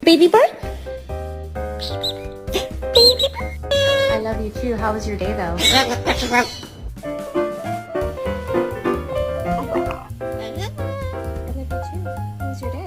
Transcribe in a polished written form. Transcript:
Baby bird? Baby bird. I love you too. How was your day though? I love you too. How was your day?